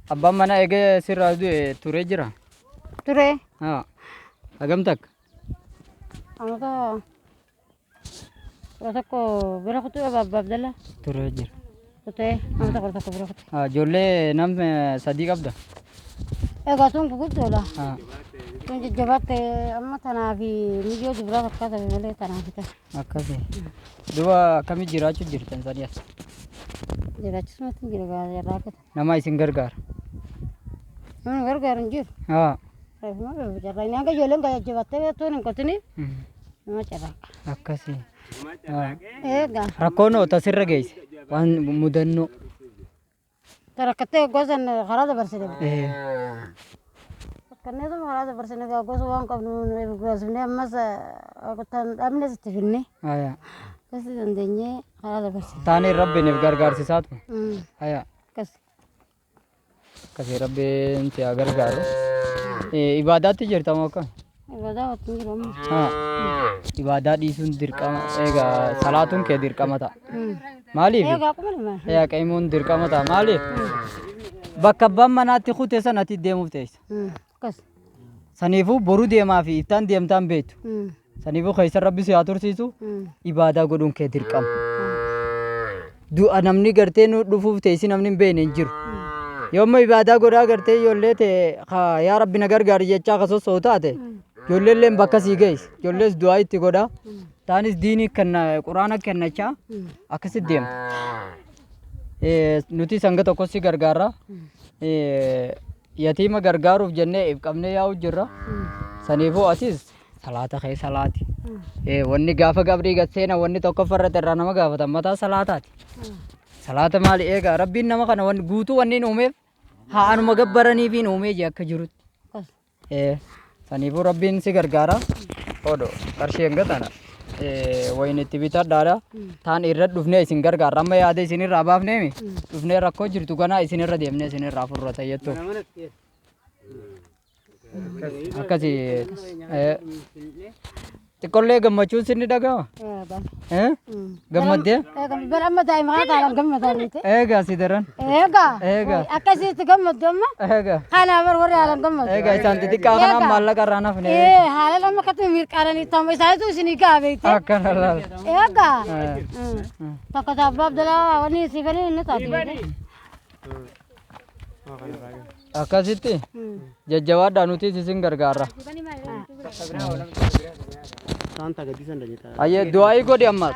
Abbaan mana eegee sirraa turee jira. Ture. Haa. Hagam takka? Amata tokko bira kutu Abdallah. Turee jira. Kutee amata tokko bira kutu. Ijoollee nama sadii qabda? Egaa tun guguddoodha. Haa. Tun jajjabaatte amma tanaa fi miyyoo dubraa fakkaata malee tanaa fita. Akkasii. Duba akkamii jiraachuu jirtan sadii as? Jiraachisumatti jira gaariirraa akka Nama isin gargaara? namni gargaaru hin jiru. Haa. Carraa inni hanga ijoolleen jajjabattee tuun hin qotini nama carraaqa. Akkasii. Egaa Rakkoon tasirra geesse waan mudannoo. tarakkattee gosan karaa dabarsine. Kanneen karaa dabarsine gosa waan qabnu goosifne ammas dhabne sitti finne. Haa. Kasi dandeenyee karaa dabarsine. Taanee rabbiiniif gargaarsisaatu. Haa. Kasi. Akkasii rabbiin si haa gargaaru. Ibaadaatti jirta moo akkam? Ibadaa wajjin jiru amma. Haa. Ibaadaa dhiisuun dirqama. Egaa salaatuun kee dirqama ta'a. Maaliif? Egaa akkuma lima. Qeemuun dirqama ta'a. Maaliif? Bakka abbaan manaatti kutee sanatti deemuuf teessa. Kas. Saniifuu boruu deemaa fi iftaan deemtaan beektu. Saniifuu keessa rabbi si haa tursiisu ibaadaa godhuun kee dirqama. Du'a namni gartee nu dhufuuf teessi namni hin beekne hin jiru. Yoommoo ibaadaa godhaa gartee ijoollee ta'e yaa rabbi na gargaari jechaa akka sossoo taate ijoollee illee bakka sii geessi. Ijoollees du'aa itti godhaa. Taanis diinii quraana kennachaa akkasitti deema. Nuti sanga tokko si gargaarra. Yatiima gargaaruuf jennee if qabnee yaa'u jirra. Saniifuu asis salaata kee salaati. Wanni gaafa gabrii gatseena wanni tokko farrate irraa nama gaafatan mataa salaataati. Salaata maali eegaa rabbiin nama kana wanni guutuu wanni hin uumeef haa anuma gabbaranii fi hin uumee jee akka jirutti. Saniifuu rabbiin si gargaara. Odoo qarshii hanga tana wayini itti bitadhaadha. Taan irra dhufnee isin gargaara. Amma yaada isinirraa baafneemi dhufnee rakkoo jirtu kanaa isinirra deemnee isinirraa furrata jettu. Akkasii xiqqollee gammachuun sinni dhaga'ama. Gammaddee? Bara amma daa'ima haa taalan gammadaniiti. Eegaa si daran. Eegaa akkasitti gammaddu amma. Kanaa bar warri haalan gammadu. Eegaa isaan xixiqqaa kanaan maallaqa irraa nafne. Haala lama akkatti mirqaananii ta'u isaanitu isinii gaabeeti. Akkana laala. Eegaa takka taabba Abdalaa wanni siifanii inni taate. Akkasitti jajjabaadhaa nuti isin gargaarra. Ayyee du'aa godhi ammaas.